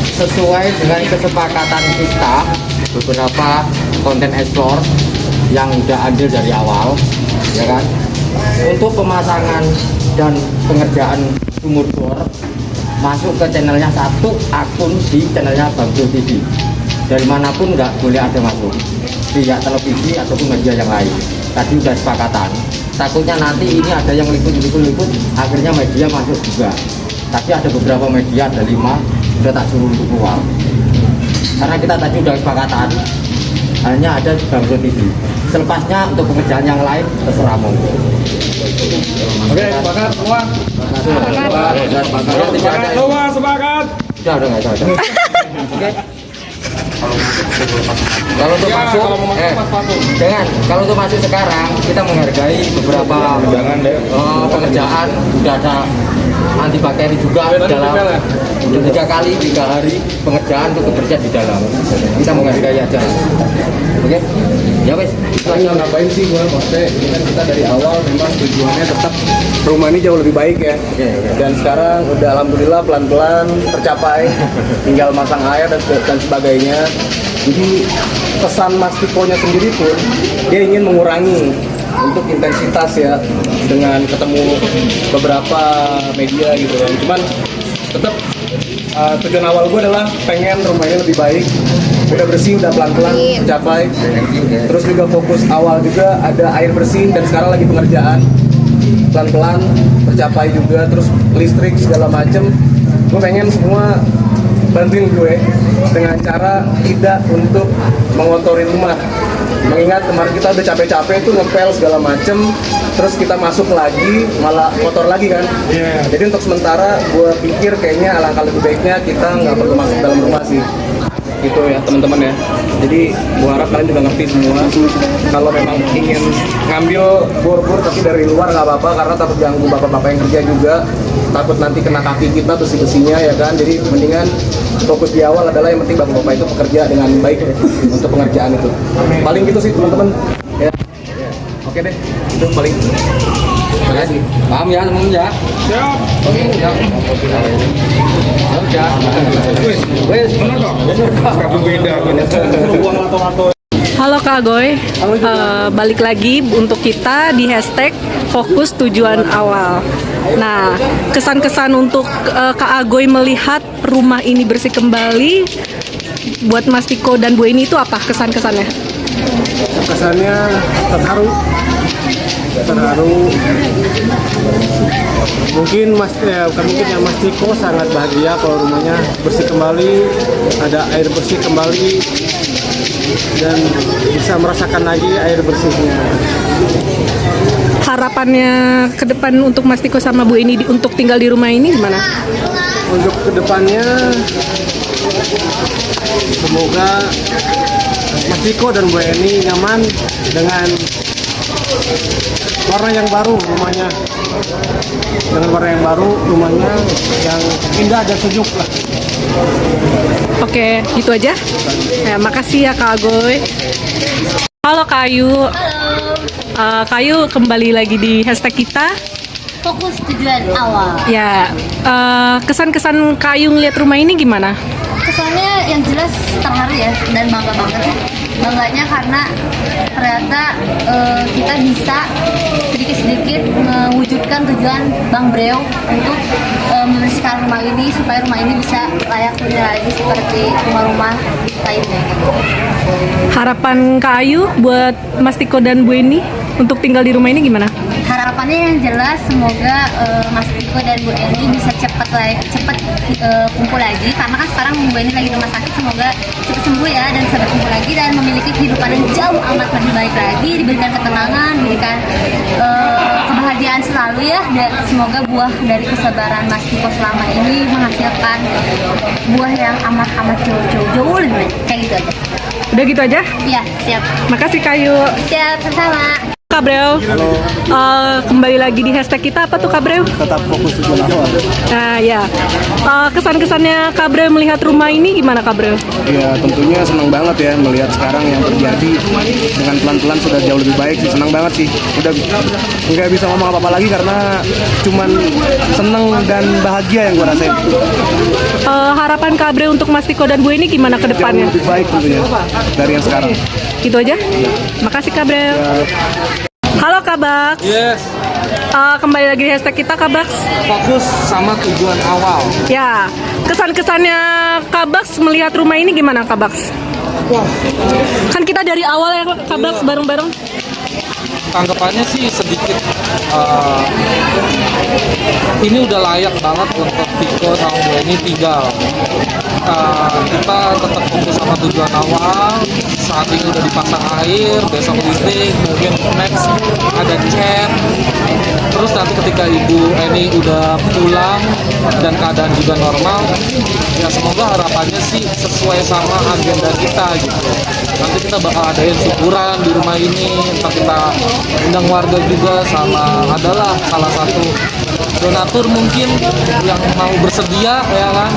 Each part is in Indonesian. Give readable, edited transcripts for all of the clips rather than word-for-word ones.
sesuai dengan kesepakatan kita beberapa konten explore yang udah adil dari awal, ya kan? Untuk pemasangan dan pengerjaan sumur bor masuk ke channelnya satu akun di channelnya Bang Bro TV. Dari manapun nggak boleh ada masuk, pihak televisi ataupun media yang lain. Tadi udah sepakatan. Takutnya nanti ini ada yang liput, akhirnya media masuk juga. Tapi ada beberapa media, ada 5, sudah tak suruh untuk keluar. Karena kita tadi udah sepakatan, hanya ada Bang Bro TV. Selepasnya untuk pekerjaan yang lain terserah monggo. Oke, sepakat semua. Sepakat Semua sepakat. Udah nggak ada. Oke. Kalau untuk masuk, kalau untuk masuk sekarang kita menghargai beberapa pekerjaan sudah ada anti bakteri juga di dalam. Udah 3 kali 3 hari pengerjaan untuk kebersihan di dalam. Kita menghargai aja. Oke? Ya wes. Saya ngapain sih gua maksudnya ini kan kita dari awal memang tujuannya tetap rumah ini jauh lebih baik ya. Dan sekarang udah alhamdulillah pelan-pelan tercapai. Tinggal masang air dan sebagainya. Jadi pesan Mas Tikonya sendiri pun dia ingin mengurangi untuk intensitas ya dengan ketemu beberapa media gitu kan. Cuman tetap tujuan awal gue adalah pengen rumah ini lebih baik, udah bersih, udah pelan-pelan tercapai. Terus juga fokus awal juga ada air bersih dan sekarang lagi pengerjaan pelan-pelan tercapai juga. Terus listrik segala macem, gue pengen semua bantuin gue dengan cara tidak untuk mengotori rumah. Mengingat kemarin kita udah capek-capek itu ngepel segala macem, terus kita masuk lagi malah kotor lagi kan. Jadi untuk sementara gue pikir kayaknya alangkah lebih baiknya kita nggak perlu masuk dalam rumah sih, gitu ya teman-teman ya. Jadi gue harap kalian juga ngerti semua. Kalau memang ingin ngambil bor-bor tapi dari luar nggak apa-apa, karena takut ganggu bapak-bapak yang kerja juga, takut nanti kena kaki kita besi-besinya ya kan. Jadi mendingan fokus di awal adalah yang penting bapak-bapak itu bekerja dengan baik untuk pengerjaan itu. Paling gitu sih teman-teman ya. Oke deh, itu paling. Terima kasih. Paham ya teman-teman ya? Siap. Oke, siap. Ya. Wes, bener kok. Beda. Halo Kak Agoy, balik lagi untuk kita di hashtag fokus tujuan awal. Nah, kesan-kesan untuk Kak Agoy melihat rumah ini bersih kembali buat Mas Tiko dan Bu ini itu apa kesan-kesannya? Kesannya terharu. Mungkin bukan mungkin ya, Mas Tiko sangat bahagia kalau rumahnya bersih kembali, ada air bersih kembali, dan bisa merasakan lagi air bersihnya. Harapannya ke depan untuk Mas Tiko sama Bu ini untuk tinggal di rumah ini gimana? Untuk kedepannya, semoga Mas Tiko dan Bu Eni nyaman dengan warna yang baru rumahnya, yang indah dan sejuk lah. Oke, gitu aja. Ya, makasih ya Kak Agoy. Halo Kayu. Kayu kembali lagi di hashtag kita. Fokus tujuan awal. Ya, kesan-kesan Kayu ngeliat rumah ini gimana? Kesannya yang jelas terharu ya, dan bangga banget ya. Bangganya karena ternyata kita bisa sedikit-sedikit mewujudkan tujuan Bang Breo untuk membersihkan rumah ini supaya rumah ini bisa layak huni lagi seperti rumah-rumah lainnya. Harapan Kak Ayu buat Mas Tiko dan Bu Eni untuk tinggal di rumah ini gimana? Harapannya yang jelas semoga Mas Tiko dan Bu Eni bisa cepat kumpul lagi, karena kan sekarang Bu Eni lagi di rumah sakit. Semoga cepat sembuh ya dan bisa berkumpul lagi dan memiliki kehidupan yang jauh amat lebih baik lagi, diberikan ketenangan, diberikan kebahagiaan selalu ya. Dan semoga buah dari kesabaran Mas Tiko selama ini menghasilkan buah yang amat jauh lebih baik. Kayak gitu aja. Udah gitu aja? Iya, siap. Makasih Kayu. Siap, sama-sama. Kak Breo, kembali lagi di hashtag kita, apa tuh Kak Breo? Tetap fokus tujuan awal. Nah ya, kesan-kesannya Kak Breo melihat rumah ini gimana Kak Breo? Ya tentunya senang banget ya melihat sekarang yang terjadi dengan pelan-pelan sudah jauh lebih baik sih. Senang banget sih. Udah nggak bisa ngomong apa-apa lagi karena cuman senang dan bahagia yang gue rasain. harapan Kak Abre untuk Mas Tiko dan Bu Eni gimana ke Jauh depannya? lebih baik tentunya dari yang sekarang. Gitu aja. Makasih Kak Abre. Halo Kak Baks. Yes, Kembali lagi di hashtag kita Kak Baks. fokus sama tujuan awal. Ya, kesan-kesannya Kak Baks melihat rumah ini gimana Kak Baks? Wah, Kan kita dari awal ya Kak Baks bareng-bareng. tanggapannya sih sedikit ini udah layak banget untuk Tiko sama Bu Eni tinggal. Kita tetap fokus sama tujuan awal. Saat ini udah dipasang air, besok listrik, mungkin next ada cat. Terus nanti ketika Ibu Eni udah pulang dan keadaan juga normal, ya semoga harapannya sih sesuai sama agenda kita gitu. Nanti kita bakal adain syukuran di rumah ini, entah kita undang warga juga, sama adalah salah satu donatur mungkin yang mau bersedia ya kan,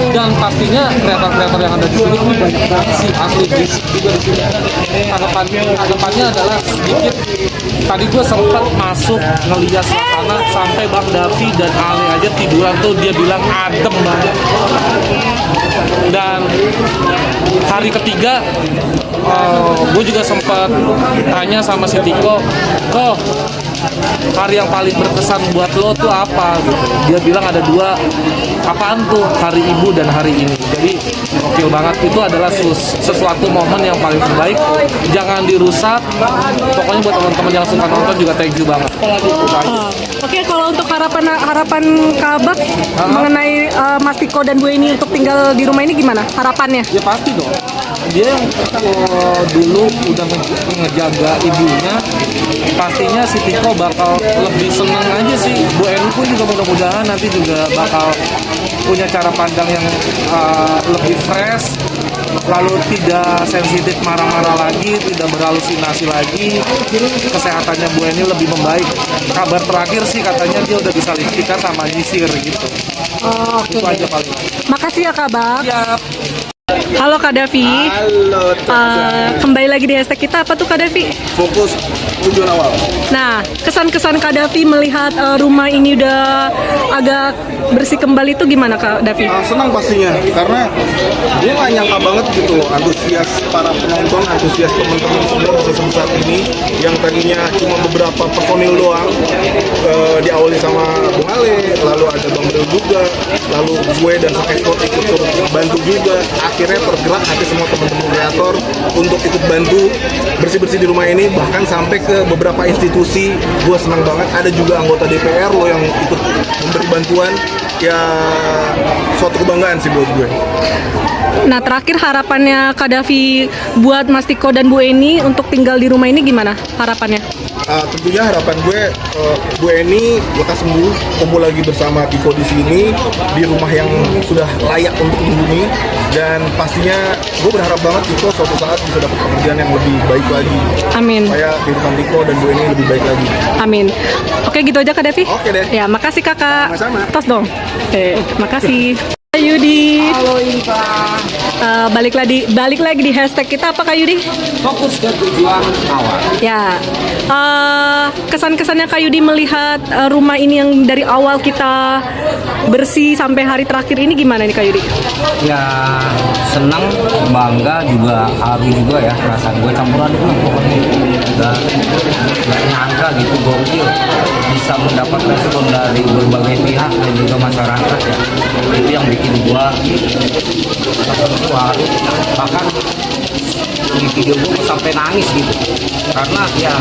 dan pastinya kreator-kreator yang ada di sini ini banyak banget sih, asli berisik juga di sini. Harapannya adalah sedikit, tadi gue sempat masuk ngeliat suasana sampai Bang Davi dan Ale aja tiduran tuh, dia bilang adem banget. Dan hari ketiga gue juga sempat tanya sama si Tiko, kok hari yang paling berkesan buat lo tuh apa gitu. Dia bilang ada dua, apaan tuh, hari ibu dan hari ini. Jadi gokil banget, itu adalah sesuatu momen yang paling terbaik, jangan dirusak. Pokoknya buat teman-teman yang suka nonton juga thank you banget. Oke, kalau untuk harapan Kak Baks mengenai Mas Tiko dan Bu Eni untuk tinggal di rumah ini gimana harapannya? Ya pasti dong, dia yang dulu udah ngejaga ibunya, pastinya si Tiko bakal lebih seneng aja sih. Bu Eni pun juga mudah-mudahan nanti juga bakal punya cara pandang yang lebih fresh, lalu tidak sensitif marah-marah lagi, tidak berhalusinasi lagi. Kesehatannya Bu Eni lebih membaik. Kabar terakhir sih katanya dia udah bisa liftikan sama nyisir gitu. Oke. Itu aja paling. Makasih ya Kak Baks. Siap. Halo Kak Davi. Halo, Kembali lagi di hashtag kita, apa tuh Kak Davi? fokus tujuan awal. Nah, kesan-kesan Kak Davi melihat rumah ini udah agak bersih kembali itu gimana Kak Davi? Senang pastinya, karena gue gak nyangka banget gitu loh, antusias para penonton, antusias teman-teman semua bisa sebesar ini. Yang tadinya cuma beberapa personil doang, diawali sama Bung Ale, lalu ada Bang Bro juga, lalu gue dan Sport ikut turut bantu juga. Akhirnya tergerak hati semua teman-teman kreator untuk ikut bantu bersih-bersih di rumah ini, bahkan sampai ke beberapa institusi. Gue senang banget, ada juga anggota DPR loh yang ikut memberi bantuan. Ya suatu kebanggaan sih buat gue. Nah, terakhir harapannya Kak Davi buat Mas Tiko dan Bu Eni untuk tinggal di rumah ini gimana harapannya? Tentunya harapan gue Bu Eni lekas sembuh, kumpul lagi bersama Tiko di sini di rumah yang sudah layak untuk dihuni, dan pastinya gue berharap banget Tiko suatu saat bisa dapat pekerjaan yang lebih baik lagi. Amin. Supaya kehidupan Tiko dan Bu Eni lebih baik lagi. Amin. Oke, gitu aja Kak Davi. Oke deh. Ya, makasih Kakak. Sama-sama. Tos dong. Oke, makasih. Yudi. Halo Inta, Balik lagi di hashtag kita, apa Kak Yudi? fokus ke tujuan awal. Ya, kesan-kesannya Kak Yudi melihat rumah ini yang dari awal kita bersih sampai hari terakhir ini gimana nih Kak Yudi? Ya senang, bangga, juga haru juga ya, perasaan gue campur aduk lah pokoknya. Gak nyangka gitu, gokil bisa mendapat respon dari berbagai pihak dan juga masyarakat ya. Itu yang bikin gue tersentuh haru, bahkan di video gue sampai nangis gitu, karena ya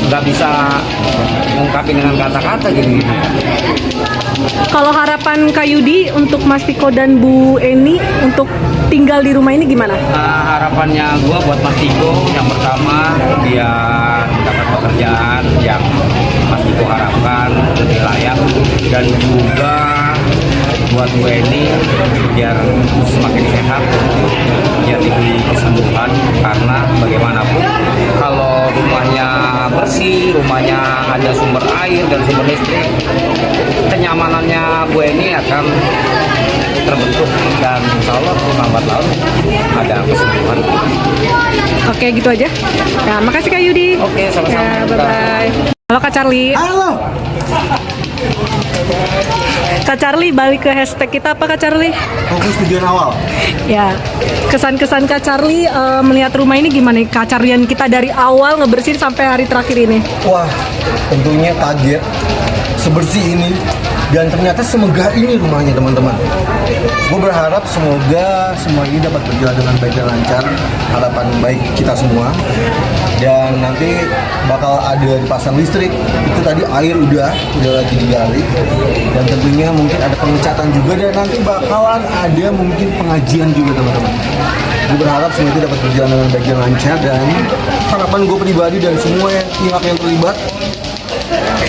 nggak bisa mengungkapin dengan kata-kata gitu. Kalau harapan Kak Yudi untuk Mas Tiko dan Bu Eni untuk tinggal di rumah ini gimana? Nah, harapannya gue buat Mas Tiko, yang pertama dia mendapat pekerjaan yang Mas Tiko harapkan lebih layak, dan juga buat Bu Eni biar semakin sehat, biar diberi kesembuhan, karena bagaimanapun kalau rumahnya bersih, rumahnya ada sumber air dan sumber listrik, kenyamanannya Bu Eni akan terbentuk, dan insya Allah lambat laun ada kesembuhan. Oke, gitu aja. Ya, makasih Kak Yudi. Oke, sama-sama. Ya, bye-bye. Halo Kak Charlie. Halo. Kak Charlie balik ke hashtag kita apa Kak Charlie? Fokus tujuan awal. Ya, kesan-kesan Kak Charlie melihat rumah ini gimana nih? Kak Charlie kita dari awal ngebersihin sampai hari terakhir ini. Wah, tentunya kaget sebersih ini dan ternyata semegah ini rumahnya teman-teman. Gue berharap semoga semua ini dapat berjalan dengan baik dan lancar. Harapan baik kita semua. Dan nanti bakal ada dipasang listrik. Itu tadi air udah lagi digali. Dan tentunya mungkin ada pengecatan juga dan nanti bakalan ada mungkin pengajian juga teman-teman. Gue berharap semua itu dapat berjalan dengan baik dan lancar dan harapan gue pribadi dan semua pihak yang terlibat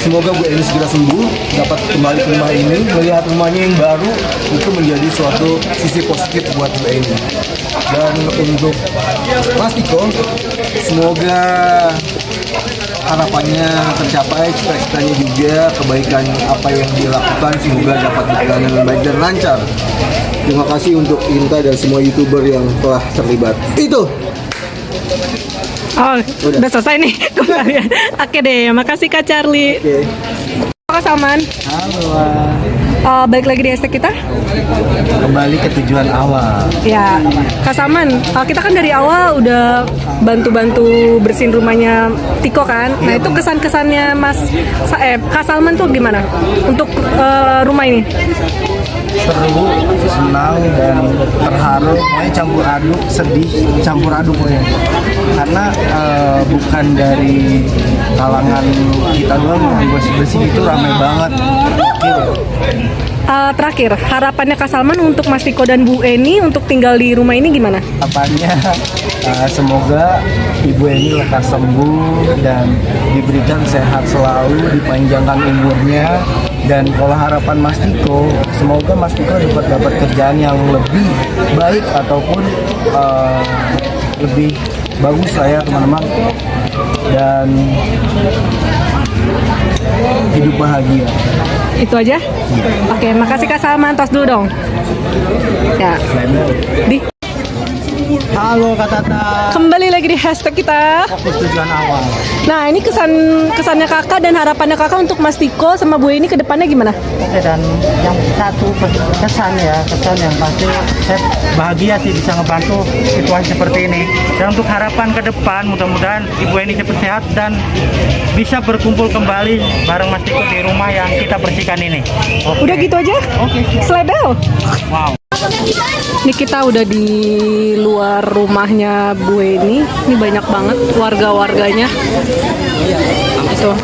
semoga Bu Eni segera sembuh, dapat kembali ke rumah ini, melihat rumahnya yang baru itu menjadi suatu sisi positif buat Bu Eni. Dan untuk Mas Tiko, semoga harapannya tercapai, cita-citanya juga, kebaikan apa yang dilakukan semoga dapat berjalan dengan baik dan lancar. Terima kasih untuk Inta dan semua YouTuber yang telah terlibat. Itu. Oh, udah selesai nih. Oke deh, makasih Kak Charlie. Oke. Kak Salman. Halo. Balik lagi di hashtag kita. Kembali ke tujuan awal. Ya, Kak Salman, kita kan dari awal udah bantu-bantu bersihin rumahnya Tiko kan. Nah itu kesan-kesannya Kak Salman tuh gimana untuk rumah ini? Seru, senang dan terharu, pokoknya campur aduk, sedih, campur aduk pokoknya. Karena bukan dari kalangan kita doang yang bersih-bersih itu ramai banget. Terakhir, harapannya Kak Salman untuk Mas Tiko dan Bu Eni untuk tinggal di rumah ini gimana? Apanya semoga Ibu Eni lekas sembuh dan diberikan sehat selalu, dipanjangkan umurnya. Dan kalau harapan Mas Tiko, semoga Mas Tiko dapat kerjaan yang lebih baik ataupun lebih bagus lah ya teman-teman. Dan hidup bahagia. Itu aja? Oke, makasih Kak Salman. Tos dulu dong. Ya. Di. Halo Kak Tata. Kembali lagi di hashtag kita. Fokus tujuan awal. Nah, ini kesannya Kakak dan harapannya Kakak untuk Mas Tiko sama Bu Eni ke depannya gimana? Oke, dan yang satu kesan yang pasti saya bahagia sih bisa ngebantu situasi seperti ini. Dan untuk harapan ke depan mudah-mudahan Ibu Eni cepat sehat dan bisa berkumpul kembali bareng Mas Tiko di rumah yang kita bersihkan ini. Oke. Udah gitu aja? Oke. Selebel. Wow. Ini kita udah di luar rumahnya Bu Eni. Ini banyak banget warga-warganya. Itu.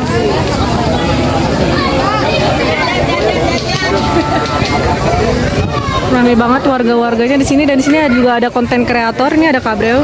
Ramai banget warga-warganya di sini dan di sini juga ada konten kreator. Ini ada Kabrel.